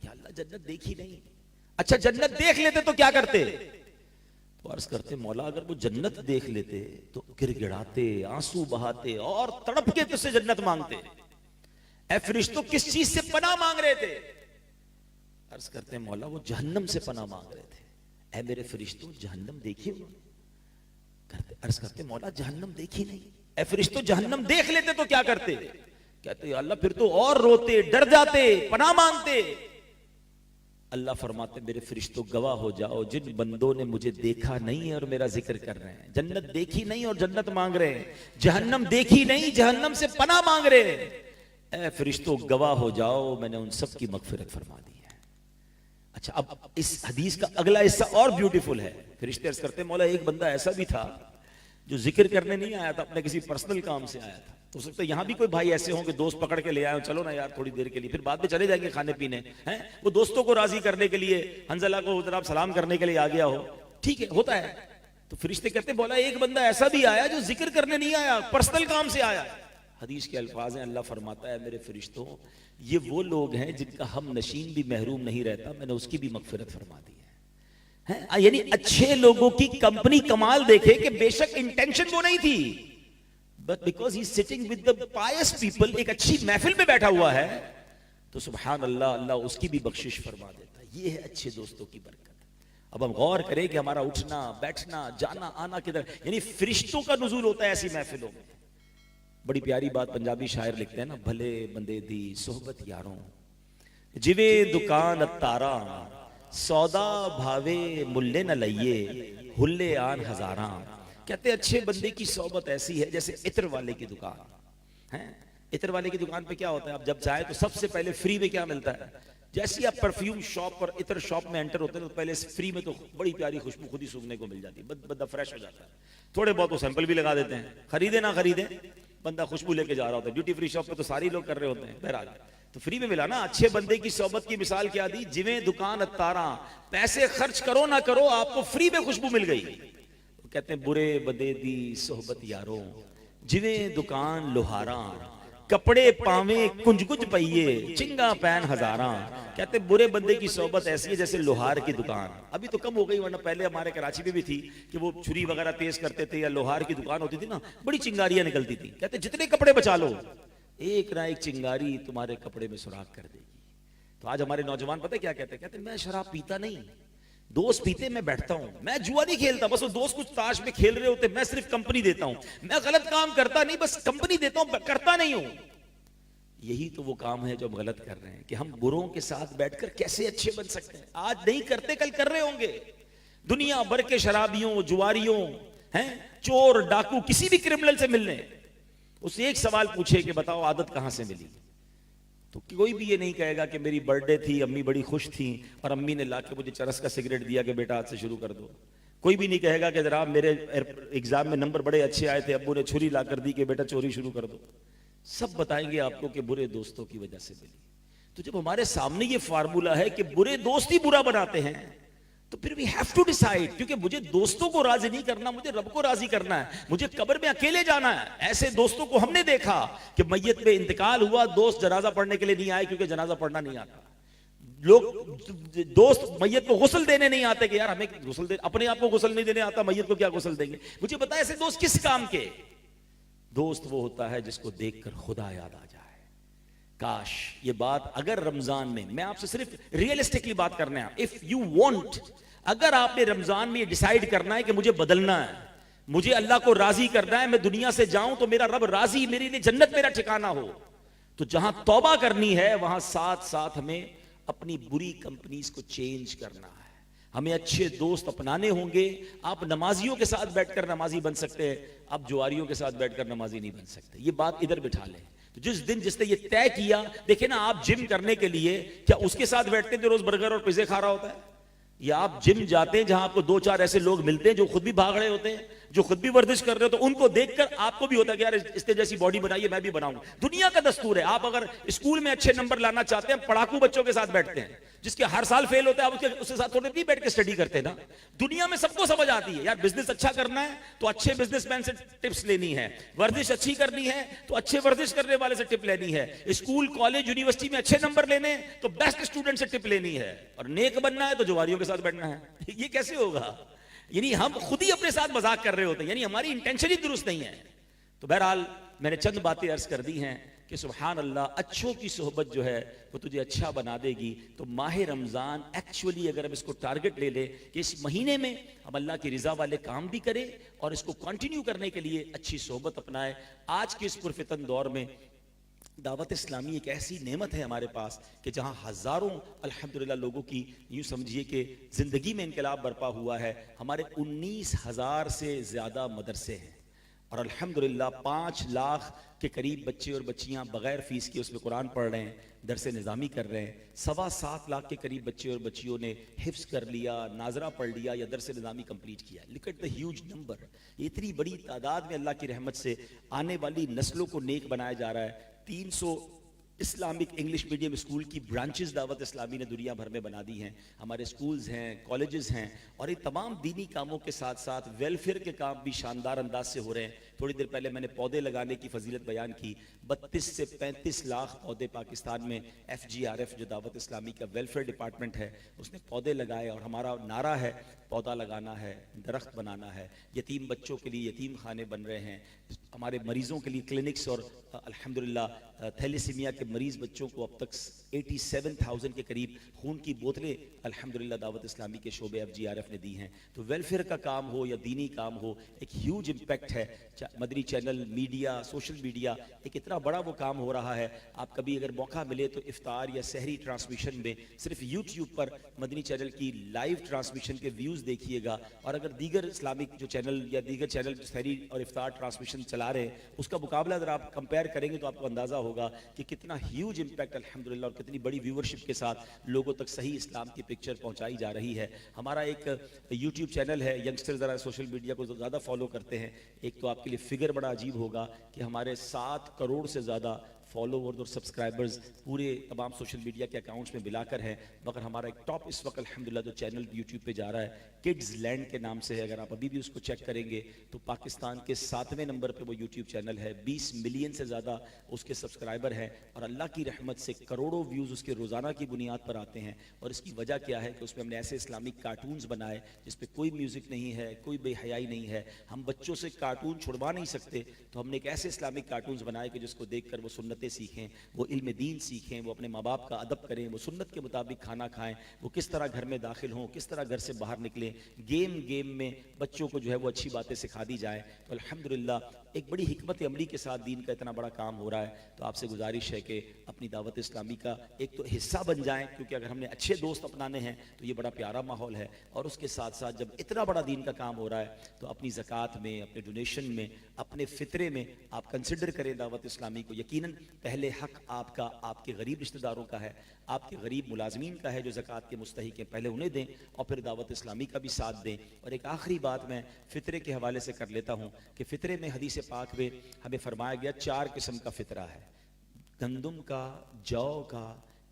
या अल्लाह जन्नत देखी नहीं। अच्छा जन्नत देख लेते तो क्या करते? तो अर्ज करते मौला अगर वो जन्नत देख लेते तो गिड़गिड़ाते, आंसू बहाते और तड़प के तुझसे जन्नत मांगते। ऐ फरिश्तों किस चीज से पनाह मांग रहे थे? अर्ज करते मौला वो जहन्नम से पनाह मांग रहे थे। ऐ मेरे फरिश्तों जहन्नम देखी उन्होंने? अर्ज करते मौला जहन्नम देखी नहीं। ऐ फरिश्तों जहन्नम देख लेते तो क्या करते? कहते अल्लाह फिर तो और रोते, डर जाते, पनाह मांगते। अल्लाह फरमाते मेरे फरिश्तों गवाह हो जाओ जिन बंदों ने मुझे देखा नहीं है और मेरा जिक्र कर रहे हैं, जन्नत देखी नहीं और जन्नत मांग रहे हैं, जहन्नम देखी नहीं जहन्नम से पनाह मांग रहे हैं, ऐ फरिश्तों गवाह हो जाओ मैंने उन सब की मगफिरत फरमा दी है। अच्छा अब इस हदीस का अगला हिस्सा और ब्यूटीफुल है। फरिश्ते अर्ज करते मौला एक बंदा ऐसा भी था जो जिक्र करने नहीं आया था, अपने किसी पर्सनल काम से आया था। हो सकता है यहां भी कोई भाई ऐसे हों कि दोस्त पकड़ के ले आए, चलो ना यार थोड़ी देर के लिए, फिर बाद में चले जाएंगे खाने पीने, हैं वो दोस्तों को राजी करने के लिए, हंजला को जरा सलाम करने के लिए आ गया हो, ठीक है होता है। तो फरिश्ते कहते बोला एक बंदा ऐसा भी आया जो जिक्र करने नहीं आया, पर्सनल काम से आया। हदीस के अल्फाज हैं, अल्लाह फरमाता है मेरे फरिश्तों ये वो लोग हैं जिनका हम नशीन भी महरूम नहीं रहता, मैंने उसकी भी मगफिरत फरमा दी है। यानी अच्छे लोगों की कंपनी कमाल देखे कि बेशक इंटेंशन वो नहीं थी, but because he sitting with the pious people, एक अच्छी महफिल में बैठा हुआ है तो सुभान अल्लाह, अल्लाह उसकी भी बख्शिश फरमा देता है। ये है अच्छे दोस्तों की बरकत। अब हम गौर करें कि हमारा उठना बैठना जाना आना किधर, यानी फरिश्तों का नुज़ूल होता है ऐसी महफिलों में। बड़ी प्यारी बात पंजाबी शायर लिखते हैं ना, भले बंदे दी सोहबत यारों जिवे दुकान तारा, सौदा भावे मुल्ले न लइये हुल्ले आन हजारा। कहते अच्छे बंदे की सोहबत ऐसी है जैसे इत्र वाले की दुकान है। इत्र वाले की दुकान पे क्या होता है, आप जब जाए तो सबसे पहले फ्री में क्या मिलता है? जैसे ही आप परफ्यूम शॉप पर इत्र शॉप में एंटर होते हैं तो पहले फ्री में तो बड़ी प्यारी खुशबू खुद ही सूंघने को मिल जाती है, बंदा फ्रेश हो जाता है। थोड़े बहुत तो सैंपल भी लगा देते हैं, खरीदे ना खरीदे बंदा खुशबू लेके जा रहा होता है। ड्यूटी फ्री शॉप पे तो सारे लोग कर रहे होते हैं, बहरहाल तो फ्री में मिला ना। अच्छे बंदे की सोहबत की मिसाल क्या दी? जिवें दुकान अतारा, पैसे खर्च करो ना करो आपको फ्री में खुशबू मिल गई। तो कहते हैं बुरे बंदे दी सोहबत यारों जिवें दुकान लोहारा, कपड़े पावे कुंज कुंज पहिए चिंगा पैन हजारा। कहते बुरे बंदे की सोहबत ऐसी है जैसे लोहार की दुकान। अभी तो कम हो गई वरना पहले हमारे कराची में भी थी कि वो छुरी वगैरह तेज करते थे या लोहार की दुकान होती थी ना, बड़ी चिंगारियां निकलती थी। कहते जितने कपड़े बचा लो एक ना एक चिंगारी तुम्हारे कपड़े में सुराख कर देगी। तो आज हमारे नौजवान पता क्या कहते? कहते मैं शराब पीता नहीं, दोस्त पीते मैं बैठता हूं, मैं जुआ नहीं खेलता, बस वो दोस्त कुछ ताश में खेल रहे होते मैं सिर्फ कंपनी देता हूं, मैं गलत काम करता नहीं बस कंपनी देता हूं, करता नहीं हूं। यही तो वो काम है जो हम गलत कर रहे हैं कि हम बुरों के साथ बैठकर कैसे अच्छे बन सकते हैं। आज नहीं करते कल कर रहे होंगे। दुनिया भर के शराबियों जुआरियों हैं चोर डाकू किसी भी क्रिमिनल से मिलने, उससे एक सवाल पूछे कि बताओ आदत कहां से मिली, तो कोई भी ये नहीं कहेगा कि मेरी बर्थडे थी अम्मी बड़ी खुश थी और अम्मी ने लाके मुझे चरस का सिगरेट दिया कि बेटा आज से शुरू कर दो। कोई भी नहीं कहेगा कि जनाब मेरे एग्जाम में नंबर बड़े अच्छे आए थे, अब्बू ने छुरी ला कर दी कि बेटा चोरी शुरू कर दो। सब बताएंगे आपको कि बुरे दोस्तों की वजह से मिली। तो जब हमारे सामने ये फार्मूला है कि बुरे दोस्त ही बुरा बनाते हैं तो फिर वी हैव टू डिसाइड, क्योंकि मुझे दोस्तों को राजी नहीं करना, मुझे रब को राजी करना है, मुझे कब्र में अकेले जाना है। ऐसे दोस्तों को हमने देखा कि मैयत में इंतकाल हुआ, दोस्त जनाजा पढ़ने के लिए नहीं आए क्योंकि जनाजा पढ़ना नहीं आता। लोग दोस्त मैयत को गुस्ल देने नहीं आते कि यार हमें गुस्ल दे, अपने आप को गुस्ल नहीं देने आता, मैयत को क्या गुस्ल देंगे। मुझे पता है ऐसे दोस्त किस काम के। दोस्त वो होता है जिसको देखकर खुदा याद आ जाए, काश ये बात अगर रमजान में, मैं आपसे सिर्फ रियलिस्टिकली बात करना है, इफ यू वांट, अगर आपने रमजान में ये डिसाइड करना है कि मुझे बदलना है, मुझे अल्लाह को राजी करना है, मैं दुनिया से जाऊं तो मेरा रब राजी, मेरे लिए जन्नत मेरा ठिकाना हो, तो जहां तौबा करनी है वहां साथ साथ हमें अपनी बुरी कंपनीज को चेंज करना है, हमें अच्छे दोस्त अपनाने होंगे। आप नमाजियों के साथ बैठकर नमाजी बन सकते हैं, आप जुआरियों के साथ बैठकर नमाजी नहीं बन सकते। ये बात इधर बिठा लें। तो जिस दिन जिसने ये तय किया, देखे ना, आप जिम करने के लिए क्या उसके साथ बैठते जो रोज बर्गर और पिज्जे खा रहा होता है, या आप जिम जाते हैं जहां आपको दो चार ऐसे लोग मिलते हैं जो खुद भी भाग रहे होते हैं, जो खुद भी वर्जिश कर रहे हो, तो उनको देखकर आपको भी होता है कि यार इसने जैसी बॉडी बनाई है मैं भी बनाऊं। दुनिया का दस्तूर है। आप अगर स्कूल में अच्छे नंबर लाना चाहते हैं, पढ़ाकू बच्चों के साथ बैठते हैं, जिसके हर साल फेल होता है, आप उसके साथ थोड़े नहीं बैठ के स्टडी करते ना। दुनिया में सबको समझ आती है यार, बिजनेस अच्छा करना है तो अच्छे बिजनेसमैन से टिप्स लेनी है, वर्जिश अच्छी करनी है तो अच्छे वर्जिश करने वाले से टिप लेनी है, स्कूल कॉलेज यूनिवर्सिटी में अच्छे नंबर लेने तो बेस्ट स्टूडेंट से टिप लेनी है, और नेक बनना है तो जुआरियों के साथ बैठना है। ये कैसे होगा? यानी हम खुद ही अपने साथ मजाक कर रहे होते हैं, यानी हमारी इंटेंशन ही दुरुस्त नहीं है। तो बहरहाल मैंने चंद बातें अर्ज कर दी हैं कि सुभान अल्लाह, अच्छों की सोहबत जो है वो तुझे अच्छा बना देगी। तो माह रमज़ान एक्चुअली अगर हम इसको टारगेट ले ले कि इस महीने में हम अल्लाह की रज़ा वाले काम भी करें और इसको कंटिन्यू करने के लिए अच्छी सोहबत अपनाए। आज के इस पुरफितन दौर में दावत इस्लामी एक ऐसी नेमत है हमारे पास कि जहां हजारों अल्हम्दुलिल्लाह लोगों की, यूं समझिए कि जिंदगी में इनकलाब बरपा हुआ है। हमारे 19,000 से ज्यादा मदरसे हैं और अल्हम्दुलिल्लाह 5 लाख के करीब बच्चे और बच्चियां बगैर फीस के उसमें कुरान पढ़ रहे हैं, दरसे निज़ामी कर रहे हैं। 7.25 लाख के करीब बच्चे और बच्चियों ने हिफ्स कर लिया, नाजरा पढ़ लिया या दरसे निज़ामी कंप्लीट किया। Look at the huge number. इतनी बड़ी तादाद में अल्लाह की रहमत से आने वाली नस्लों को नेक बनाया जा रहा है। 300 इस्लामिक इंग्लिश मीडियम स्कूल की ब्रांचेस दावत इस्लामी ने दुनिया भर में बना दी हैं। हमारे स्कूल्स हैं, कॉलेजेस हैं, और ये तमाम दीनी कामों के साथ साथ वेलफेयर के काम भी शानदार अंदाज से हो रहे हैं। थोड़ी देर पहले मैंने पौधे लगाने की फजीलत बयान की। 32 से 35 लाख पौधे पाकिस्तान में FGRF जो दावत इस्लामी का वेलफेयर डिपार्टमेंट है उसने पौधे लगाए, और हमारा नारा है पौधा लगाना है, दरख्त बनाना है। यतीम बच्चों के लिए यतीम खाने बन रहे हैं, हमारे मरीजों के लिए क्लिनिक्स, और अल्हम्दुलिल्लाह थैलेसीमिया के मरीज बच्चों को अब तक 87,000 के करीब खून की बोतलें अल्हम्दुलिल्लाह दावत इस्लामी के शोबे FGRF ने दी हैं। तो वेलफेयर का काम हो या दीनी काम हो, एक ह्यूज इम्पैक्ट है। Madani channel, media, social media, एक इतना बड़ा वो काम हो रहा है। आप कभी अगर मौका मिले तो इफ्तार या सहरी ट्रांसमिशन में सिर्फ यूट्यूब पर मदनी चैनल की लाइव ट्रांसमिशन के व्यूज़ देखिएगा, और अगर दीगर इस्लामिक जो चैनल या दीगर चैनल सहरी और इफ्तार ट्रांसमिशन चला रहे हैं उसका मुकाबला अगर आप कंपेयर करेंगे तो आपको अंदाज़ा होगा कि कितना ह्यूज इम्पैक्ट अल्हम्दुलिल्लाह और कितनी बड़ी व्यूवरशिप के साथ लोगों तक सही इस्लाम की पिक्चर पहुंचाई जा रही है। हमारा एक यूट्यूब चैनल है, यंगस्टर ज़रा सोशल मीडिया को ज़्यादा फॉलो करते हैं। एक तो आपके लिए फिगर बड़ा अजीब होगा कि हमारे 7 करोड़ से ज़्यादा फॉलोवर्स और सब्सक्राइबर्स पूरे तमाम सोशल मीडिया के अकाउंट्स में मिलाकर हैं। मगर हमारा एक टॉप इस वक्त अल्हम्दुलिल्लाह जो चैनल यूट्यूब पे जा रहा है किड्स लैंड के नाम से है, अगर आप अभी भी उसको चेक करेंगे तो पाकिस्तान के 7वें नंबर पे वो यूट्यूब चैनल है। 20 मिलियन से ज़्यादा उसके सब्सक्राइबर हैं, और अल्लाह की रहमत से करोड़ों व्यूज़ उसके रोज़ाना की बुनियाद पर आते हैं। और इसकी वजह क्या है कि उसमें हमने ऐसे इस्लामिक कार्टून्स बनाए जिस पे कोई म्यूज़िक नहीं है, कोई बेहयाई नहीं है। हम बच्चों से कार्टून छुड़वा नहीं सकते, तो हमने एक ऐसे इस्लामिक कार्टून्स बनाए कि जिसको देख कर वो सुन्नतें सीखें, वो इल्म दीन सीखें, वो अपने माँ बाप का अदब करें, वो सुन्नत के मुताबिक खाना खाएं, वो किस तरह घर में दाखिल हों, किस तरह घर से बाहर निकलें। गेम में बच्चों को जो है वो अच्छी बातें सिखा दी जाए। तो अल्हम्दुलिल्लाह एक बड़ी हिकमत अमली के साथ दीन का इतना बड़ा काम हो रहा है। तो आपसे गुजारिश है कि अपनी दावत इस्लामी का एक तो हिस्सा बन जाएं, क्योंकि अगर हमने अच्छे दोस्त अपनाने हैं तो ये बड़ा प्यारा माहौल है। और उसके साथ साथ जब इतना बड़ा दीन का काम हो रहा है तो अपनी ज़कात में, अपने डोनेशन में, अपने फितरे में आप कंसिडर करें दावत इस्लामी को। यकीनन पहले हक आपका आपके गरीब रिश्तेदारों का है, आपके गरीब मुलाजमीन का है जो ज़कात के मुस्तहिक हैं, पहले उन्हें दें और फिर दावत इस्लामी का भी साथ दें। और एक आखिरी बात मैं फ़ितरे के हवाले से कर लेता हूँ कि फ़ितरे में हदीस पाक में हमें फरमाया गया 4 किस्म का फ़ितरा है, गंदम का, जौ का,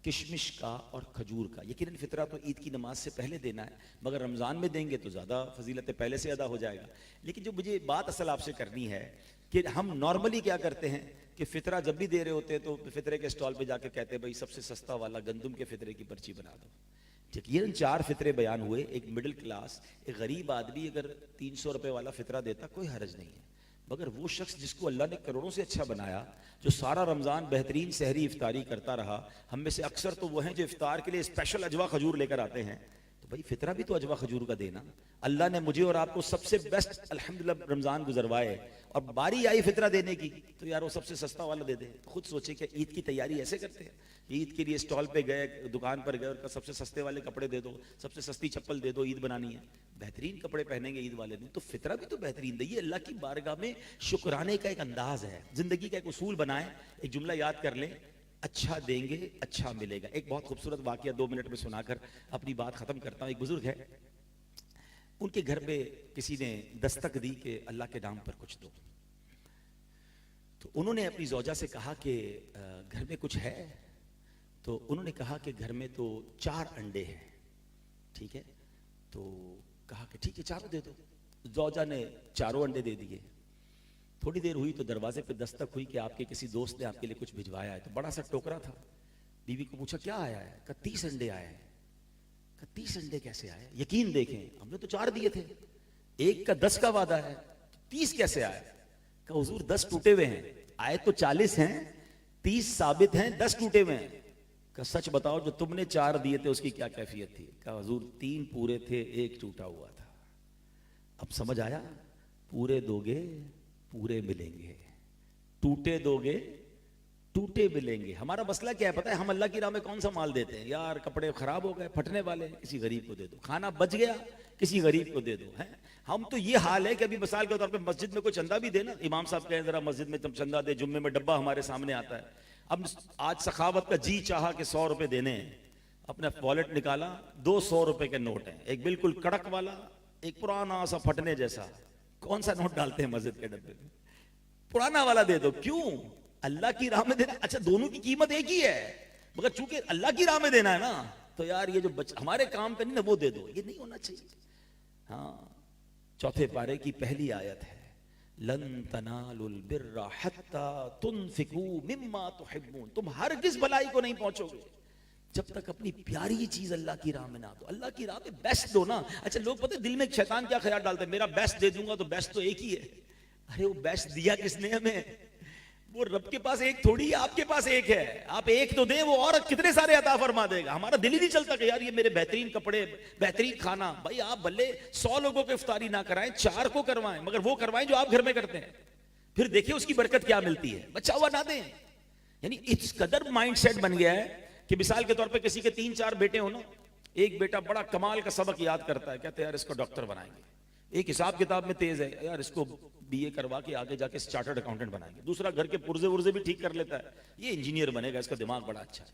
किशमिश का और खजूर का। यकीनन फ़ितरा तो ईद की नमाज से पहले देना है, मगर रमज़ान में देंगे तो ज़्यादा फजीलतें पहले से अदा हो जाएगा। लेकिन जो मुझे बात असल आपसे करनी है कि हम नॉर्मली क्या करते हैं कि फ़ितरा जब भी दे रहे होते हैं तो फ़ितरे के स्टॉल पे जाके कहते हैं भाई सबसे सस्ता वाला गंदम के फ़ितरे की पर्ची बना दो। यकीनन 4 फ़ितरे बयान हुए। एक मिडिल क्लास, एक गरीब आदमी अगर 300 रुपये वाला फ़ितरा देता कोई हर्ज नहीं है, मगर वो शख्स जिसको अल्लाह ने करोड़ों से अच्छा बनाया, जो सारा रमज़ान बेहतरीन सहरी इफ्तारी करता रहा, हम में से अक्सर तो वो हैं जो इफ्तार के लिए स्पेशल अजवा खजूर लेकर आते हैं, तो भाई फितरा भी तो अजवा खजूर का देना। अल्लाह ने मुझे और आपको सबसे बेस्ट अल्हम्दुलिल्लाह रमज़ान गुजरवाए और बारी आई फितरा देने की, तो यार वो सबसे सस्ता वाला दे दे। खुद सोचे कि ईद की तैयारी ऐसे करते हैं, ईद के लिए स्टॉल पे गए, दुकान पर गए और सबसे सस्ते वाले कपड़े दे दो, सबसे सस्ती चप्पल दे दो, ईद बनानी है, बेहतरीन कपड़े पहनेंगे ईद वाले दिन, तो फितरा भी तो बेहतरीन दे। ये अल्लाह की बारगाह में शुक्राने का एक अंदाज है, जिंदगी का एक उसूल बनाए। एक जुमला याद कर लें, अच्छा देंगे अच्छा मिलेगा। एक बहुत खूबसूरत वाकया 2 मिनट में सुनाकर अपनी बात खत्म करता हूँ। एक बुजुर्ग है, उनके घर पे किसी ने दस्तक दी कि अल्लाह के नाम पर कुछ दो, तो उन्होंने अपनी जोजा से कहा कि घर में कुछ है, तो उन्होंने कहा कि घर में तो 4 अंडे हैं। ठीक है, तो कहा कि ठीक है 4 दे दो। जोजा ने 4 अंडे दे दिए। थोड़ी देर हुई तो दरवाजे पे दस्तक हुई कि आपके किसी दोस्त ने आपके लिए कुछ भिजवाया है। तो बड़ा सा टोकरा था। बीवी को पूछा क्या आया है? कहा 30 अंडे आए हैं। कहा 30 अंडे कैसे आए? यकीन देखें, हमने तो 4 दिए थे, एक का 10 का वादा है, 30 कैसे आए? कहा हुजूर 10 टूटे हुए हैं, आए तो 40 हैं, 30 साबित हैं, 10 टूटे हुए हैं। कहा सच बताओ जो तुमने 4 दिए थे उसकी क्या कैफियत थी? कहा हुजूर 3 पूरे थे, 1 टूटा हुआ था। अब समझ आया, पूरे दोगे पूरे मिलेंगे, टूटे दोगे टूटे मिलेंगे। हमारा मसला क्या है पता है? हम अल्लाह की राह में कौन सा माल देते हैं? यार कपड़े खराब हो गए, फटने वाले, किसी गरीब को दे दो। खाना बच गया, किसी गरीब को दे दो। है हम तो ये हाल है कि अभी मिसाल के तौर पे मस्जिद में कोई चंदा भी देना, इमाम साहब कहें जरा मस्जिद में तुम चंदा दे, जुम्मे में डब्बा हमारे सामने आता है। अब आज सखावत का जी चाहा कि 100 रुपए देने हैं, अपना वॉलेट निकाला, 2 100 रुपए के नोट हैं, एक बिल्कुल कड़क वाला, एक पुराना सा फटने जैसा। कौन सा नोट डालते हैं मस्जिद के डब्बे में? पुराना वाला दे दो। क्यों? अल्लाह की राह में देना। अच्छा दोनों की कीमत एक ही है, मगर चूंकि अल्लाह की राह में देना है ना, तो यार ये जो हमारे काम का नहीं ना, वो दे दो, ये नहीं होना चाहिए। हाँ, चौथे पारे की पहली आयत है, लन तनालुल बिर्रा हत्ता तुनफिकू मिम्मा तुहिब्बून। तुम हरगिज़ भलाई को नहीं पहुंचोगे जब तक अपनी प्यारी चीज अल्लाह की राह में ना दो। अल्लाह की राह में बेस्ट दो ना। अच्छा लोग पता है दिल में शैतान क्या ख्याल डालते हैं, मेरा बेस्ट दे दूंगा तो बेस्ट तो एक ही है। अरे वो बेस्ट दिया किसने हमें? वो रब के पास एक थोड़ी है, आपके पास एक है। आप एक तो दें, वो और कितने सारे अता फरमा देगा। हमारा दिल ही नहीं चलता कि यार ये मेरे बेहतरीन कपड़े, बेहतरीन खाना। भाई आप भले 100 लोगों को इफ्तारी ना कराएं, 4 को करवाएं, मगर वो करवाएं जो आप घर में करते हैं, फिर देखिए उसकी बरकत क्या मिलती है। बचा हुआ ना दें। यानी इस कदर माइंडसेट बन गया है कि मिसाल के तौर पे किसी के 3-4 बेटे हो ना, एक बेटा बड़ा कमाल का सबक याद करता है, कहते हैं यार इसको डॉक्टर बनाएंगे। एक हिसाब किताब में तेज है, यार इसको बीए करवा के आगे जाके चार्टर्ड अकाउंटेंट बनाएंगे। दूसरा घर के पुर्जे उर्जे भी ठीक कर लेता है, ये इंजीनियर बनेगा, इसका दिमाग बड़ा अच्छा है।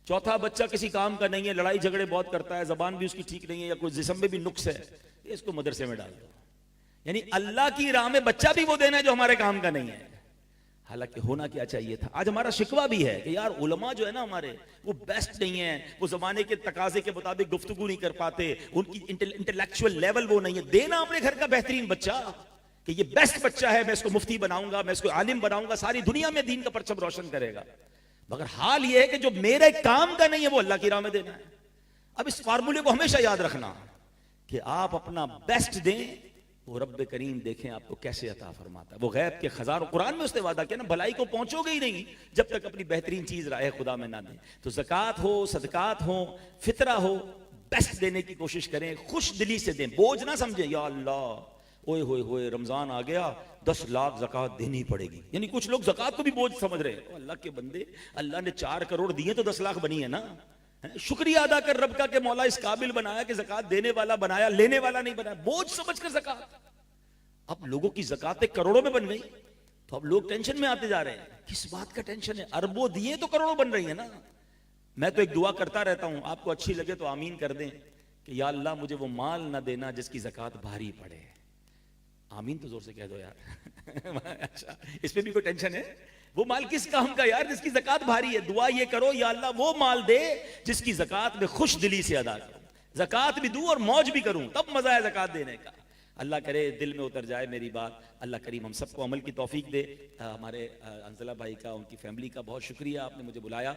चौथा बच्चा किसी काम का नहीं है, लड़ाई झगड़े बहुत करता है, जबान भी उसकी ठीक नहीं है, या कोई जिस्म में भी नुक्स है, इसको मदरसे में डाल दो। यानी अल्लाह की राह में बच्चा भी वो देना है जो हमारे काम का नहीं है। हालांकि होना क्या चाहिए था, आज हमारा शिकवा भी है कि यार उलमा जो है ना हमारे, वो बेस्ट नहीं है, वो जमाने के तकाजे के मुताबिक गुफ्तगू नहीं कर पाते, उनकी इंटेलेक्चुअल लेवल वो नहीं है। देना अपने घर का बेहतरीन बच्चा कि ये बेस्ट बच्चा है, मैं इसको मुफ्ती बनाऊंगा, मैं इसको आलिम बनाऊंगा, सारी दुनिया में दीन का परचम रोशन करेगा। मगर हाल ये है कि जो मेरे काम का नहीं है वो अल्लाह की राह में देना है। अब इस फार्मूले को हमेशा याद रखना कि आप अपना बेस्ट दें, वो रब्बे करीम देखें आपको कैसे अता फरमाता है। वो गैब के खजारों, कुरान में उसने वादा किया ना, भलाई को पहुंचोगे ही नहीं जब तक अपनी बेहतरीन चीज राह खुदा में ना दें। तो ज़कात हो, सदकात हो, फितरा हो, बेस्ट देने की कोशिश करें, खुश दिली से दें, बोझ ना समझें। या अल्लाह ओए होए होए रमजान आ गया, 10 लाख ज़कात देनी पड़ेगी। यानी कुछ लोग ज़कात को भी बोझ समझ रहे हैं। अल्लाह के बंदे, अल्लाह ने 4 करोड़ दिए तो 10 लाख बनी है ना। शुक्रिया अदा कर रब का कि मौला इस काबिल बनाया कि ज़कात देने वाला बनाया, लेने वाला नहीं बनाया। बोझ समझकर ज़कात। अब लोगों की ज़कातें करोड़ों में बन गई, तो अब लोग टेंशन में आते जा रहे हैं। किस बात का टेंशन है? अरबों दिए तो करोड़ों बन रही है ना। मैं तो एक दुआ करता रहता हूं, आपको अच्छी लगे तो आमीन कर दें कि या अल्लाह मुझे वो माल ना देना जिसकी ज़कात भारी पड़े। आमीन तो जोर से कह दो यार। अच्छा, इस पे भी कोई टेंशन है? वो माल किस काम का यार जिसकी ज़कात भारी है? दुआ ये करो या अल्लाह वो माल दे जिसकी ज़कात में खुश दिली से अदा करूं, ज़कात भी दूं और मौज भी करूं, तब मजा है ज़कात देने का। अल्लाह करे दिल में उतर जाए मेरी बात। अल्लाह करीम हम सबको अमल की तौफीक दे। हमारे अंजला भाई का, उनकी फैमिली का बहुत शुक्रिया, आपने मुझे बुलाया।